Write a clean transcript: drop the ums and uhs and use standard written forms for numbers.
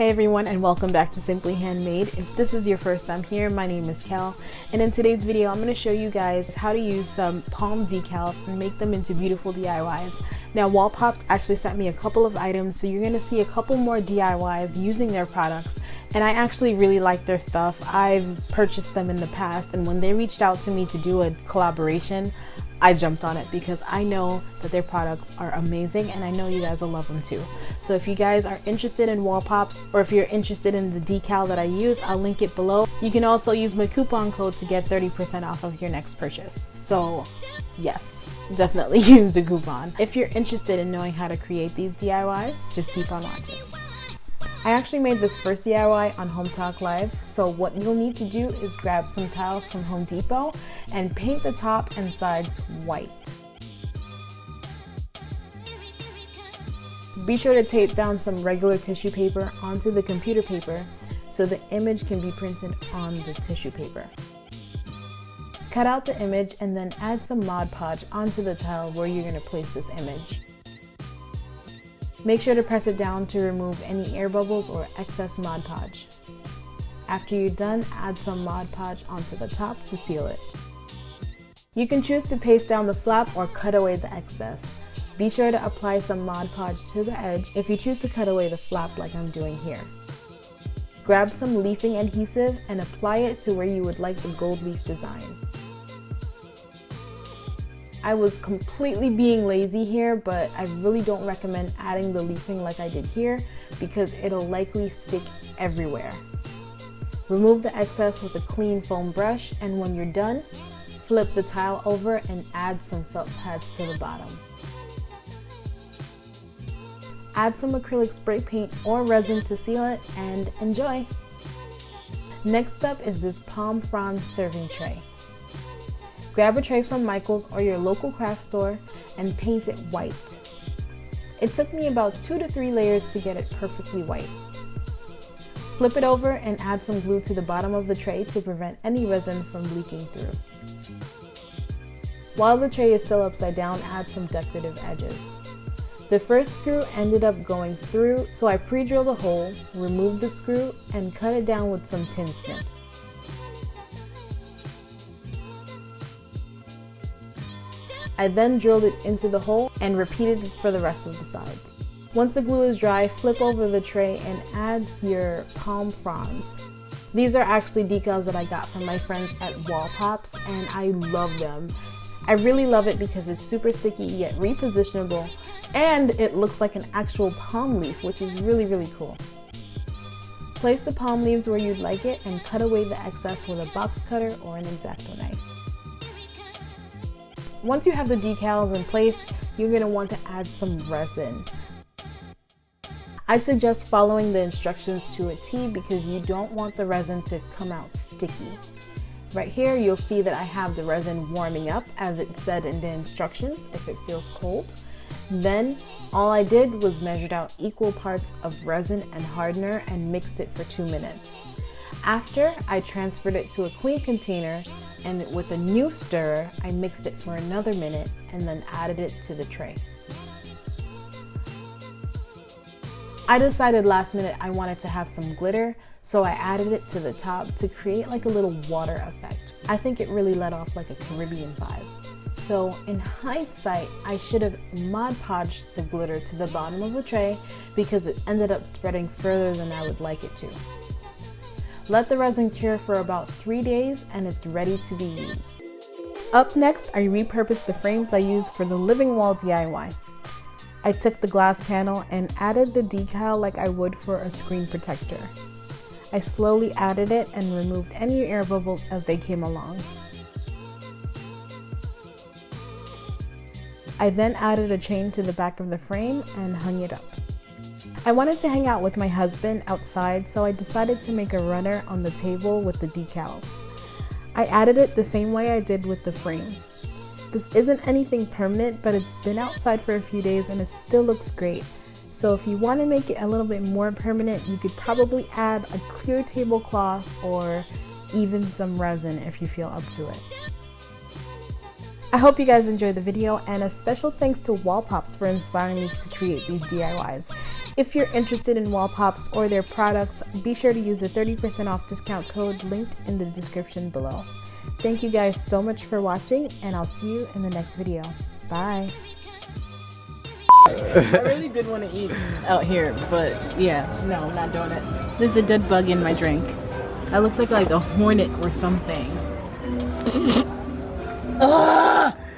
Hi everyone, and welcome back to Simply Handmade. If this is your first time here, my name is Kell, and in today's video I'm going to show you guys how to use some palm decals and make them into beautiful DIYs. Now WallPops actually sent me a couple of items, so you're going to see a couple more DIYs using their products, and I actually really like their stuff. I've purchased them in the past, and when they reached out to me to do a collaboration, I jumped on it because I know that their products are amazing and I know you guys will love them too. So if you guys are interested in WallPops, or if you're interested in the decal that I use, I'll link it below. You can also use my coupon code to get 30% off of your next purchase. So yes, definitely use the coupon. If you're interested in knowing how to create these DIYs, just keep on watching. I actually made this first DIY on Home Talk Live, so what you'll need to do is grab some tiles from Home Depot and paint the top and sides white. Be sure to tape down some regular tissue paper onto the computer paper so the image can be printed on the tissue paper. Cut out the image and then add some Mod Podge onto the tile where you're going to place this image. Make sure to press it down to remove any air bubbles or excess Mod Podge. After you're done, add some Mod Podge onto the top to seal it. You can choose to paste down the flap or cut away the excess. Be sure to apply some Mod Podge to the edge if you choose to cut away the flap like I'm doing here. Grab some leafing adhesive and apply it to where you would like the gold leaf design. I was completely being lazy here, but I really don't recommend adding the leafing like I did here because it'll likely stick everywhere. Remove the excess with a clean foam brush, and when you're done, flip the tile over and add some felt pads to the bottom. Add some acrylic spray paint or resin to seal it and enjoy! Next up is this palm frond serving tray. Grab a tray from Michael's or your local craft store and paint it white. It took me about 2 to 3 layers to get it perfectly white. Flip it over and add some glue to the bottom of the tray to prevent any resin from leaking through. While the tray is still upside down, add some decorative edges. The first screw ended up going through, so I pre-drilled a hole, removed the screw, and cut it down with some tin snips. I then drilled it into the hole and repeated it for the rest of the sides. Once the glue is dry, flip over the tray and add your palm fronds. These are actually decals that I got from my friends at WallPops, and I love them. I really love it because it's super sticky yet repositionable, and it looks like an actual palm leaf, which is really cool. Place the palm leaves where you'd like it and cut away the excess with a box cutter or an X-Acto knife. Once you have the decals in place, you're going to want to add some resin. I suggest following the instructions to a T because you don't want the resin to come out sticky. Right here you'll see that I have the resin warming up as it said in the instructions if it feels cold. Then all I did was measured out equal parts of resin and hardener and mixed it for 2 minutes. After, I transferred it to a clean container, and with a new stirrer, I mixed it for another minute and then added it to the tray. I decided last minute I wanted to have some glitter, so I added it to the top to create like a little water effect. I think it really let off like a Caribbean vibe. So in hindsight, I should have Mod Podged the glitter to the bottom of the tray because it ended up spreading further than I would like it to. Let the resin cure for about 3 days and it's ready to be used. Up next, I repurposed the frames I used for the living wall DIY. I took the glass panel and added the decal like I would for a screen protector. I slowly added it and removed any air bubbles as they came along. I then added a chain to the back of the frame and hung it up. I wanted to hang out with my husband outside, so I decided to make a runner on the table with the decals. I added it the same way I did with the frame. This isn't anything permanent, but it's been outside for a few days and it still looks great. So if you want to make it a little bit more permanent, you could probably add a clear tablecloth or even some resin if you feel up to it. I hope you guys enjoyed the video, and a special thanks to WallPops for inspiring me to create these DIYs. If you're interested in WallPops or their products, be sure to use the 30% off discount code linked in the description below. Thank you guys so much for watching, and I'll see you in the next video. Bye. I really did want to eat out here, but yeah, no, I'm not doing it. There's a dead bug in my drink. That looks like a hornet or something. Ugh!